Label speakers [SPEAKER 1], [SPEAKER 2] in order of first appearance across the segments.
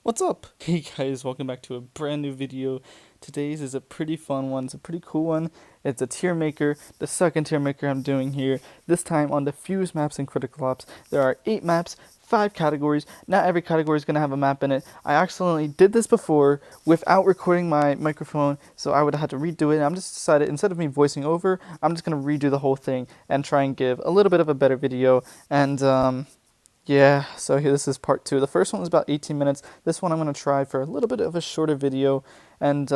[SPEAKER 1] What's up? Hey guys, welcome back to a brand new video. Today's is a pretty fun one. It's a pretty cool one. It's a Tiermaker, the second Tiermaker I'm doing here. This time on Defuse maps and Critical Ops. There are 8 maps, 5 categories. Not every category is going to have a map in it. I accidentally did this before without recording my microphone, so I would have had to redo it. And I'm just decided, instead of me voicing over, I'm just going to redo the whole thing and try and give a little bit of a better video. And yeah, so here, this is part 2. The first one was about 18 minutes. This one I'm going to try for a little bit of a shorter video. And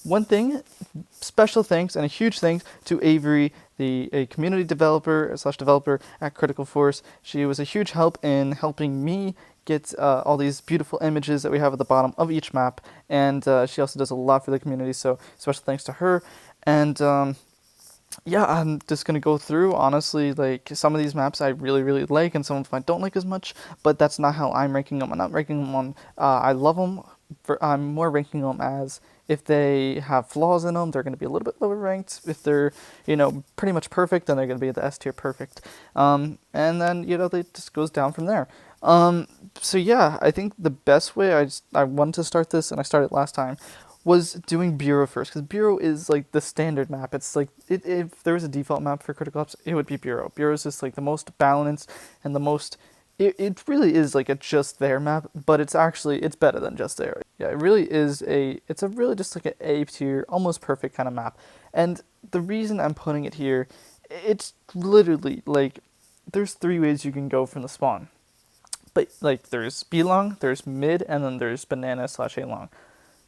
[SPEAKER 1] one thing, special thanks and a huge thanks to Avery, a community developer / developer at Critical Force. She was a huge help in helping me get all these beautiful images that we have at the bottom of each map. And she also does a lot for the community, so special thanks to her. And yeah, I'm just going to go through, honestly, like, some of these maps I really like, and some of them I don't like as much, but that's not how I'm ranking them. I'm not ranking them on, I love them, I'm more ranking them as, if they have flaws in them, they're going to be a little bit lower ranked. If they're, pretty much perfect, then they're going to be at the S tier perfect. And then, it just goes down from there. So yeah, I think the best way I wanted to start this, and I started last time, was doing Bureau first, because Bureau is like the standard map. It's like, if there was a default map for Critical Ops, it would be Bureau. Bureau is just like the most balanced and the most, it really is like a just there map, but it's better than just there. Yeah, it really is it's a really just like an A tier, almost perfect kind of map. And the reason I'm putting it here, it's literally like, there's 3 ways you can go from the spawn. But like, there's B-long, there's mid, and then there's banana / A-long.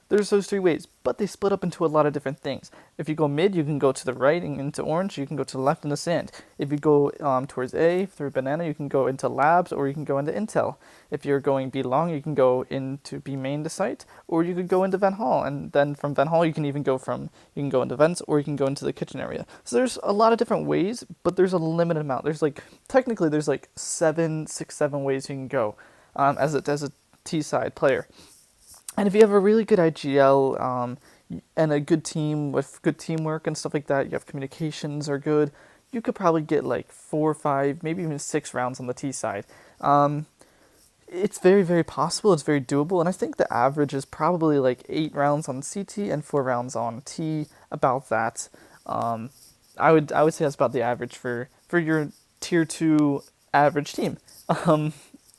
[SPEAKER 1] There's those 3 ways, but they split up into a lot of different things. If you go mid, you can go to the right and into orange. You can go to the left into sand. If you go towards A through banana, you can go into labs, or you can go into intel. If you're going B long, you can go into B main to site, or you could go into Van Hall. And then from Van Hall, you can go into vents, or you can go into the kitchen area. So there's a lot of different ways, but there's a limited amount. There's like, technically there's like 7 ways you can go as a T side player. And if you have a really good IGL and a good team with good teamwork and stuff like that, you have communications are good, you could probably get like 4 or 5, maybe even 6 rounds on the T side. It's very possible, it's very doable, and I think the average is probably like 8 rounds on CT and 4 rounds on T, about that. I would say that's about the average for your tier 2 average team.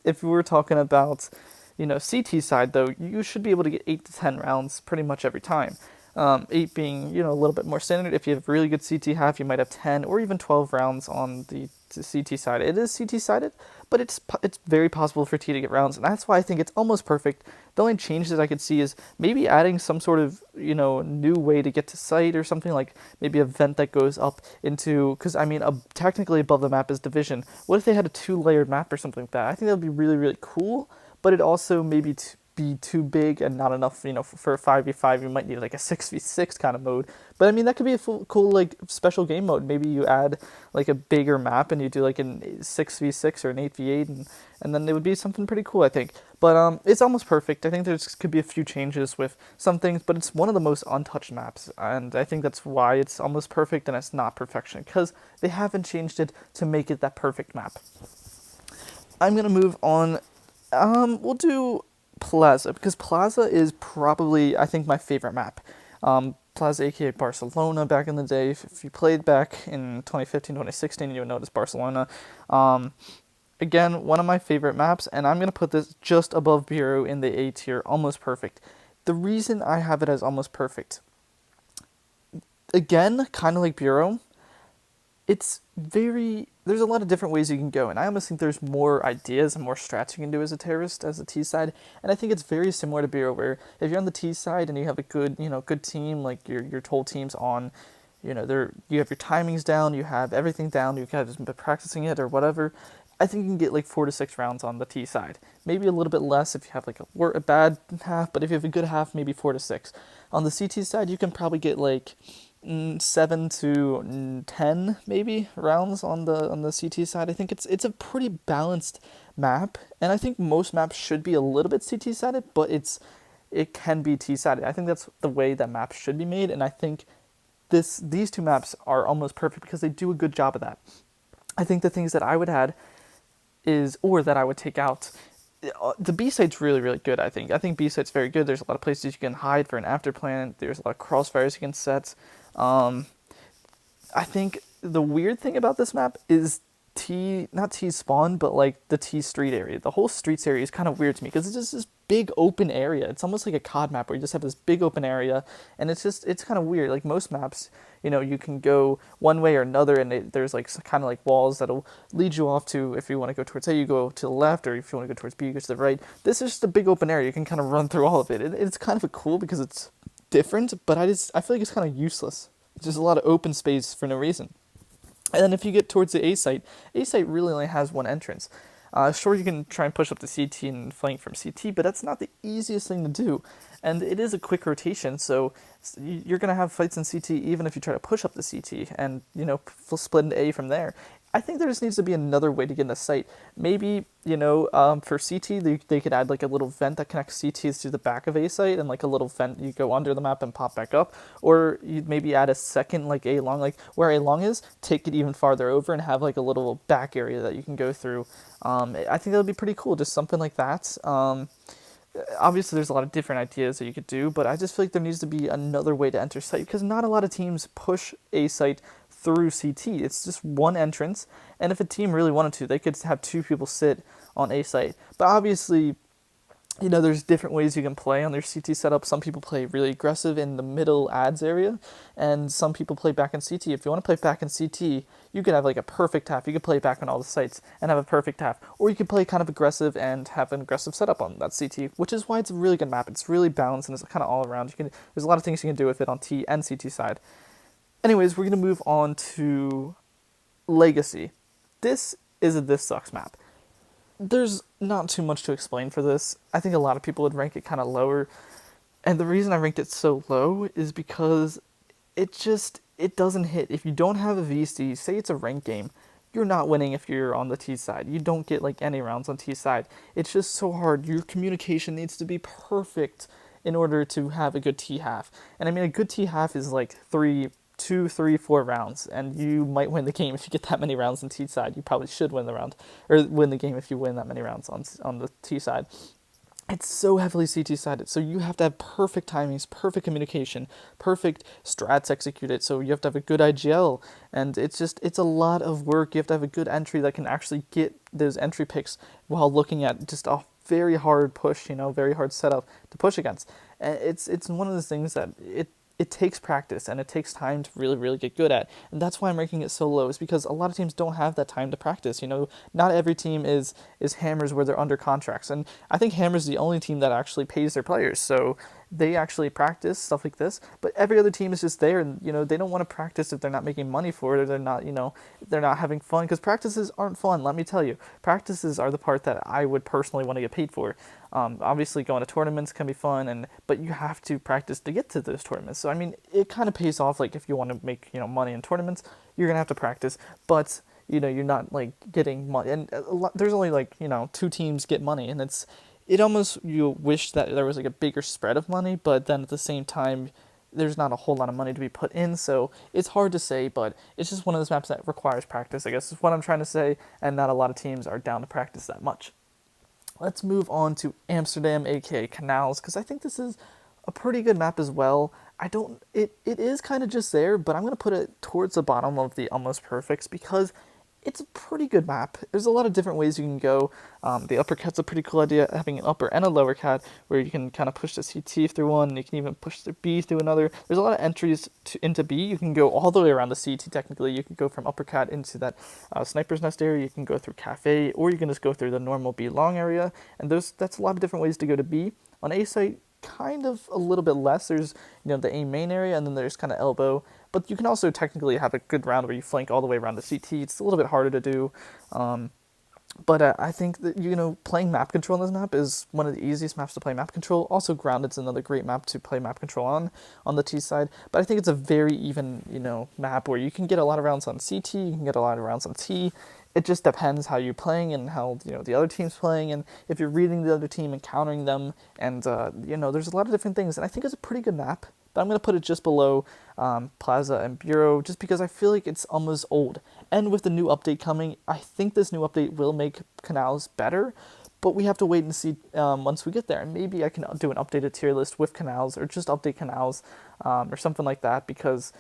[SPEAKER 1] If we were talking about CT side, though, you should be able to get 8 to 10 rounds pretty much every time. 8 being, a little bit more standard. If you have really good CT half, you might have 10 or even 12 rounds on the CT side. It is CT sided, but it's very possible for T to get rounds, and that's why I think it's almost perfect. The only changes I could see is maybe adding some sort of, new way to get to site, or something like maybe a vent that goes up into, because I mean, technically above the map is division. What if they had a 2-layered map or something like that? I think that would be really cool. But it also maybe be too big and not enough, for a 5v5, you might need like a 6v6 kind of mode. But I mean, that could be a cool like special game mode. Maybe you add like a bigger map and you do like a 6v6 or an 8v8, and then it would be something pretty cool, I think. But it's almost perfect. I think there could be a few changes with some things, but it's one of the most untouched maps, and I think that's why it's almost perfect and it's not perfection, because they haven't changed it to make it that perfect map. I'm gonna move on. We'll do Plaza, because Plaza is probably, I think, my favorite map. Plaza, aka Barcelona, back in the day. If you played back in 2015, 2016, you would notice Barcelona. Again, one of my favorite maps, and I'm going to put this just above Bureau in the A tier, almost perfect. The reason I have it as almost perfect, again, kind of like Bureau, there's a lot of different ways you can go, and I almost think there's more ideas and more strats you can do as a terrorist, as a T side, and I think it's very similar to Bureau, where if you're on the T side and you have a good, good team, like your whole team's on, you have your timings down, you have everything down, you've kind of been practicing it or whatever, I think you can get like 4 to 6 rounds on the T side. Maybe a little bit less if you have like a bad half, but if you have a good half, maybe 4 to 6. On the CT side, you can probably get like 7 to 10 maybe rounds on the CT side. I think it's a pretty balanced map, and I think most maps should be a little bit CT sided, but it can be T sided. I think that's the way that maps should be made, and I think these 2 maps are almost perfect because they do a good job of that. I think the things that I would add is, or that I would take out, the B site's really, really good, I think. I think B site's very good. There's a lot of places you can hide for an after plan. There's a lot of crossfires you can set. Um, I think the weird thing about this map is not T spawn, but like the T street area. The whole streets area is kind of weird to me because it's just this big open area. It's almost like a COD map where you just have this big open area, and it's kind of weird. Like most maps, you can go one way or another, and there's like kind of like walls that'll lead you off to, if you want to go towards A, you go to the left, or if you want to go towards B, you go to the right. This is just a big open area. You can kind of run through all of it. It's kind of cool because it's different, but I feel like it's kind of useless. It's just a lot of open space for no reason. And then if you get towards the A site really only has one entrance. Sure, you can try and push up to CT and flank from CT, but that's not the easiest thing to do. And it is a quick rotation, so you're going to have fights in CT even if you try to push up the CT and, split into A from there. I think there just needs to be another way to get in the site. Maybe, for CT, they could add like a little vent that connects CTs to the back of A site, and like a little vent you go under the map and pop back up. Or you'd maybe add a second like A long, like where A long is, take it even farther over and have like a little back area that you can go through. I think that would be pretty cool, just something like that. Obviously there's a lot of different ideas that you could do, but I just feel like there needs to be another way to enter site because not a lot of teams push A site through CT. It's just one entrance, and if a team really wanted to, they could have two people sit on A site. But obviously, there's different ways you can play on their CT setup. Some people play really aggressive in the middle ads area, and some people play back in CT. If you want to play back in CT, you could have like a perfect half. You could play back on all the sites and have a perfect half. Or you could play kind of aggressive and have an aggressive setup on that CT, which is why it's a really good map. It's really balanced and it's kind of all around. There's a lot of things you can do with it on T and CT side. Anyways, we're going to move on to Legacy. This is a This Sucks map. There's not too much to explain for this. I think a lot of people would rank it kind of lower. And the reason I ranked it so low is because it doesn't hit. If you don't have a VC, say it's a ranked game, you're not winning if you're on the T side. You don't get like any rounds on T side. It's just so hard. Your communication needs to be perfect in order to have a good T half. And I mean, a good T half is like 2, 3, 4 rounds, and you might win the game if you get that many rounds on T side. You probably should win the round, or win the game if you win that many rounds on the T side. It's so heavily CT sided, so you have to have perfect timings, perfect communication, perfect strats executed, so you have to have a good IGL, and it's a lot of work. You have to have a good entry that can actually get those entry picks while looking at just a very hard push, very hard setup to push against. And it's one of those things that it takes practice and it takes time to really, really get good at. And that's why I'm ranking it so low, is because a lot of teams don't have that time to practice. Not every team is Hammers where they're under contracts. And I think Hammers is the only team that actually pays their players. So they actually practice stuff like this, but every other team is just there, and they don't want to practice if they're not making money for it, or they're not having fun, because practices aren't fun. Let me tell you, practices are the part that I would personally want to get paid for. Obviously going to tournaments can be fun, but you have to practice to get to those tournaments. So I mean, it kind of pays off. Like if you want to make money in tournaments, you're gonna have to practice, but you're not like getting money, and there's only like 2 teams get money, and it almost, you wish that there was like a bigger spread of money, but then at the same time, there's not a whole lot of money to be put in, so it's hard to say, but it's just one of those maps that requires practice, I guess is what I'm trying to say, and not a lot of teams are down to practice that much. Let's move on to Amsterdam, aka Canals, because I think this is a pretty good map as well. It is kind of just there, but I'm going to put it towards the bottom of the almost perfects, because it's a pretty good map. There's a lot of different ways you can go. The upper cat's a pretty cool idea, having an upper and a lower cat, where you can kind of push the CT through one, and you can even push the B through another. There's a lot of entries into B. You can go all the way around the CT, technically. You can go from upper cat into that sniper's nest area. You can go through cafe, or you can just go through the normal B long area. And that's a lot of different ways to go to B. On A site, kind of a little bit less. There's the A main area, and then there's kind of elbow. But you can also technically have a good round where you flank all the way around the CT. It's a little bit harder to do. But I think that, playing map control on this map is one of the easiest maps to play map control. Also, Grounded's another great map to play map control on the T side. But I think it's a very even, map where you can get a lot of rounds on CT, you can get a lot of rounds on T. It just depends how you're playing and how, the other team's playing, and if you're reading the other team and countering them. And, there's a lot of different things. And I think it's a pretty good map. But I'm going to put it just below Plaza and Bureau, just because I feel like it's almost old. And with the new update coming, I think this new update will make Canals better, But we have to wait and see once we get there. And maybe I can do an updated tier list with Canals, or just update Canals, or something like that, because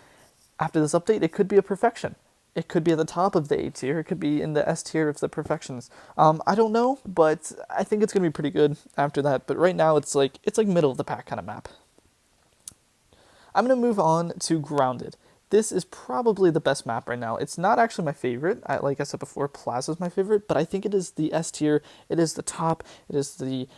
[SPEAKER 1] after this update, it could be a perfection. It could be at the top of the A tier. It could be in the S tier of the perfections. I don't know, but I think it's gonna be pretty good after that. But right now, it's like middle of the pack kind of map. I'm gonna move on to Grounded. This is probably the best map right now. It's not actually my favorite. Like I said before, Plaza is my favorite, but I think it is the S tier. It is the top. It is the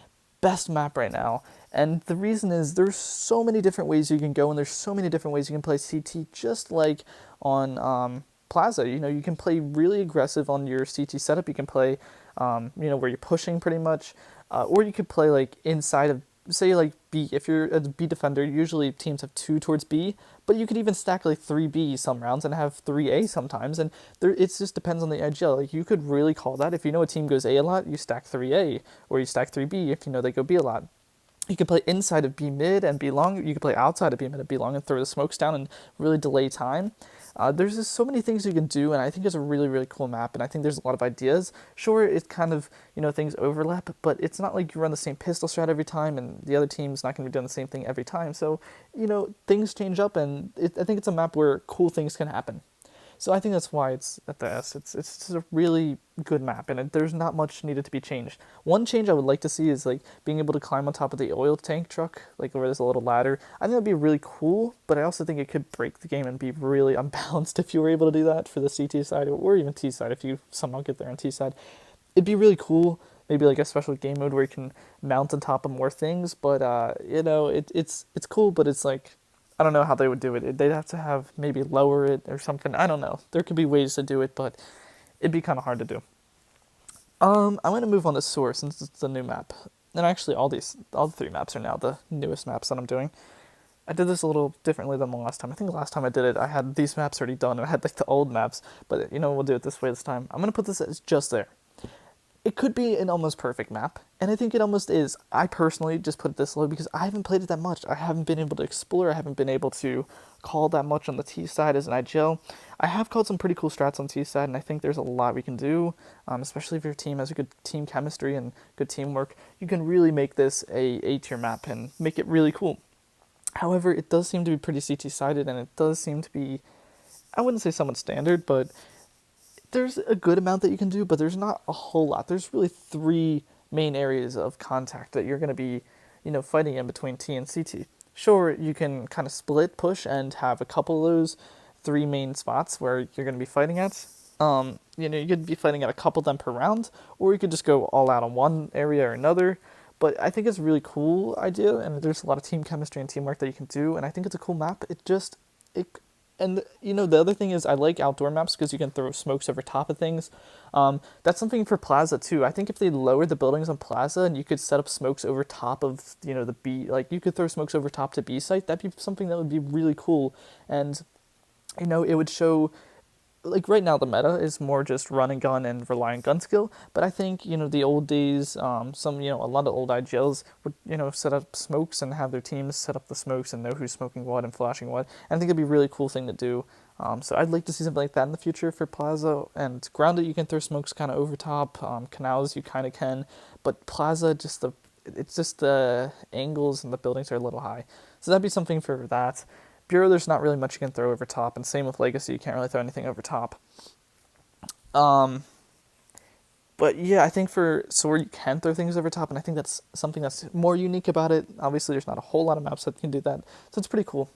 [SPEAKER 1] best map right now. And the reason is there's so many different ways you can go, and there's so many different ways you can play CT, just like on Plaza. You know, you can play really aggressive on your CT setup. You can play, where you're pushing pretty much, or you could play like inside of, say like B. If you're a B defender, usually teams have 2 towards B, but you could even stack like 3B some rounds and have 3A sometimes, and it just depends on the IGL. Like you could really call that, if you know a team goes A a lot, you stack 3A, or you stack 3B if you know they go B a lot. You can play inside of B mid and B long. You can play outside of B mid and B long and throw the smokes down and really delay time. There's just so many things you can do, and I think it's a really, really cool map, and I think there's a lot of ideas. Sure, it's kind of, things overlap, but it's not like you run the same pistol strat every time, and the other team's not going to be doing the same thing every time. So, things change up, and I think it's a map where cool things can happen. So I think that's why it's at the S. It's just a really good map, and there's not much needed to be changed. One change I would like to see is like being able to climb on top of the oil tank truck, like where there's a little ladder. I think that'd be really cool, but I also think it could break the game and be really unbalanced if you were able to do that for the CT side, or even T side if you somehow get there on T side. It'd be really cool. Maybe like a special game mode where you can mount on top of more things, but it's cool, but it's like, I don't know how they would do it. They'd have to have maybe lower it or something. I don't know. There could be ways to do it, but it'd be kind of hard to do. I'm going to move on to Source since it's the new map. And actually, all the 3 maps are now the newest maps that I'm doing. I did this a little differently than the last time. I think the last time I did it, I had these maps already done. I had like the old maps, but we'll do it this way this time. I'm going to put this as just there. It could be an almost perfect map, and I think it almost is. I personally just put it this low because I haven't played it that much. I haven't been able to explore. I haven't been able to call that much on the T side as an IGL. I have called some pretty cool strats on T side, and I think there's a lot we can do, especially if your team has a good team chemistry and good teamwork. You can really make this a A-tier map and make it really cool. However, it does seem to be pretty CT-sided, and it does seem to be, I wouldn't say somewhat standard, but there's a good amount that you can do, but there's not a whole lot. There's really 3 main areas of contact that you're going to be, fighting in between T and CT. Sure, you can kind of split push and have a couple of those 3 main spots where you're going to be fighting at. You could be fighting at a couple of them per round, or you could just go all out on one area or another. But I think it's a really cool idea, and there's a lot of team chemistry and teamwork that you can do, and I think it's a cool map. And, the other thing is I like outdoor maps because you can throw smokes over top of things. That's something for Plaza, too. I think if they lowered the buildings on Plaza and you could set up smokes over top of, the B, like you could throw smokes over top to B site, that'd be something that would be really cool. And, it would show, like right now the meta is more just run and gun and rely on gun skill, but I think, the old days, a lot of old IGLs would, set up smokes and have their teams set up the smokes and know who's smoking what and flashing what, and I think it'd be a really cool thing to do. So I'd like to see something like that in the future for Plaza. And Grounded, you can throw smokes kind of over top, Canals you kind of can, but Plaza, it's just the angles and the buildings are a little high, so that'd be something for that. Bureau, there's not really much you can throw over top, and same with Legacy, you can't really throw anything over top. But yeah, I think for Sword, you can throw things over top, and I think that's something that's more unique about it. Obviously, there's not a whole lot of maps that can do that, so it's pretty cool.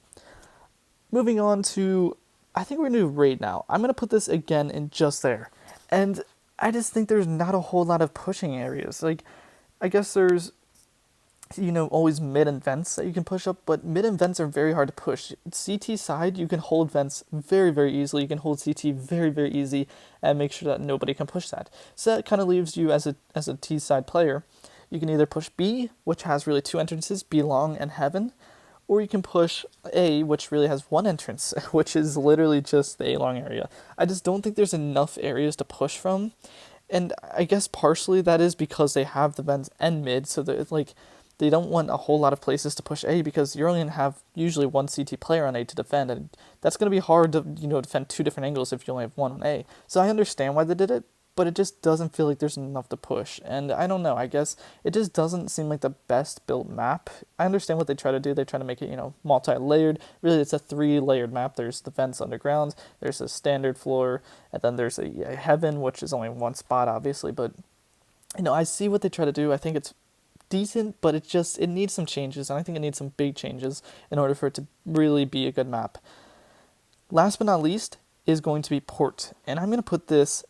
[SPEAKER 1] Moving on to, I think we're going to do Raid now. I'm going to put this again in just there. And I just think there's not a whole lot of pushing areas. Like, I guess there's, always mid and vents that you can push up, but mid and vents are very hard to push. CT side, you can hold vents very, very easily. You can hold CT very, very easy and make sure that nobody can push that. So that kind of leaves you as a T side player. You can either push B, which has really 2 entrances, B long and Heaven, or you can push A, which really has 1 entrance, which is literally just the A long area. I just don't think there's enough areas to push from, and I guess partially that is because they have the vents and mid, so that they don't want a whole lot of places to push A because you're only going to have usually 1 CT player on A to defend, and that's going to be hard to defend 2 different angles if you only have 1 on A. So I understand why they did it, but it just doesn't feel like there's enough to push. And I don't know, I guess it just doesn't seem like the best built map. I understand what they try to do. They try to make it, multi-layered. Really, it's a 3-layered map. There's the vents underground, there's a standard floor, and then there's a heaven, which is only one spot, obviously. But, I see what they try to do. I think it's decent, but it needs some changes, and I think it needs some big changes in order for it to really be a good map. Last but not least is going to be port, and I'm going to put this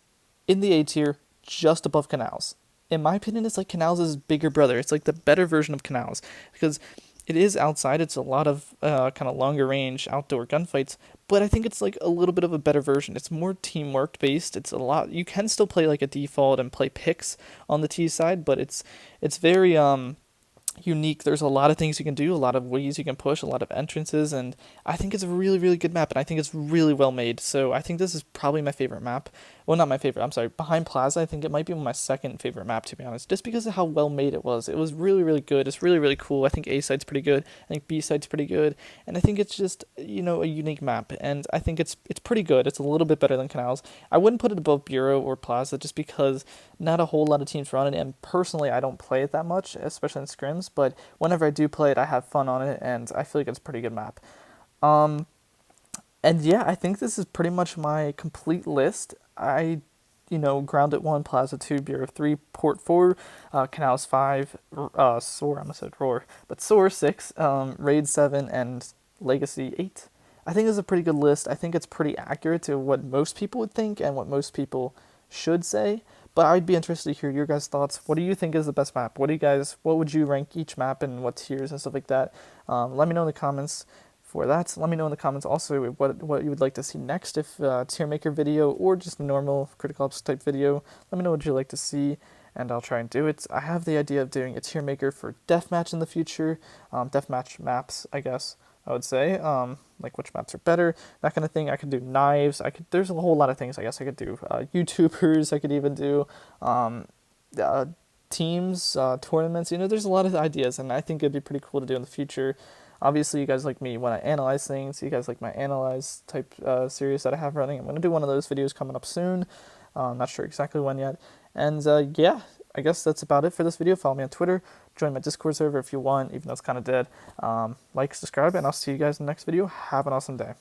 [SPEAKER 1] in the A tier, just above Canals. In my opinion, it's like Canals' bigger brother. It's like the better version of Canals, because it is outside. It's a lot of kind of longer range outdoor gunfights, but I think it's like a little bit of a better version. It's more teamwork based. It's a lot. You can still play like a default and play picks on the T side, but it's very unique. There's a lot of things you can do, a lot of ways you can push, a lot of entrances, and I think it's a really, really good map, and I think it's really well made. So I think this is probably my favorite map. Well, not my favorite, I'm sorry, behind Plaza, I think it might be my second favorite map, to be honest, just because of how well made it was. It was really, really good. It's really, really cool. I think A side's pretty good. I think B side's pretty good, and I think it's just, a unique map, and I think it's pretty good. It's a little bit better than Canals. I wouldn't put it above Bureau or Plaza, just because not a whole lot of teams run it, and personally, I don't play it that much, especially in scrims, but whenever I do play it, I have fun on it, and I feel like it's a pretty good map. And yeah, I think this is pretty much my complete list. I, Ground at 1, Plaza 2, Bureau 3, Port 4, Canals 5, Soar, I almost said Roar, but Soar 6, Raid 7, and Legacy 8. I think this is a pretty good list. I think it's pretty accurate to what most people would think and what most people should say. But I'd be interested to hear your guys' thoughts. What do you think is the best map? What would you rank each map and what tiers and stuff like that? Let me know in the comments for that. Let me know in the comments also what you would like to see next, if Tiermaker video or just a normal Critical Ops type video. Let me know what you'd like to see, and I'll try and do it. I have the idea of doing a Tiermaker for deathmatch in the future, deathmatch maps, I guess I would say, like which maps are better, that kind of thing. I could do knives. There's a whole lot of things. I guess I could do YouTubers. I could even do teams, tournaments. There's a lot of ideas, and I think it'd be pretty cool to do in the future. Obviously, you guys like me when I analyze things. You guys like my analyze type series that I have running. I'm going to do one of those videos coming up soon. I'm not sure exactly when yet. And yeah, I guess that's about it for this video. Follow me on Twitter. Join my Discord server if you want, even though it's kind of dead. Like, subscribe, and I'll see you guys in the next video. Have an awesome day.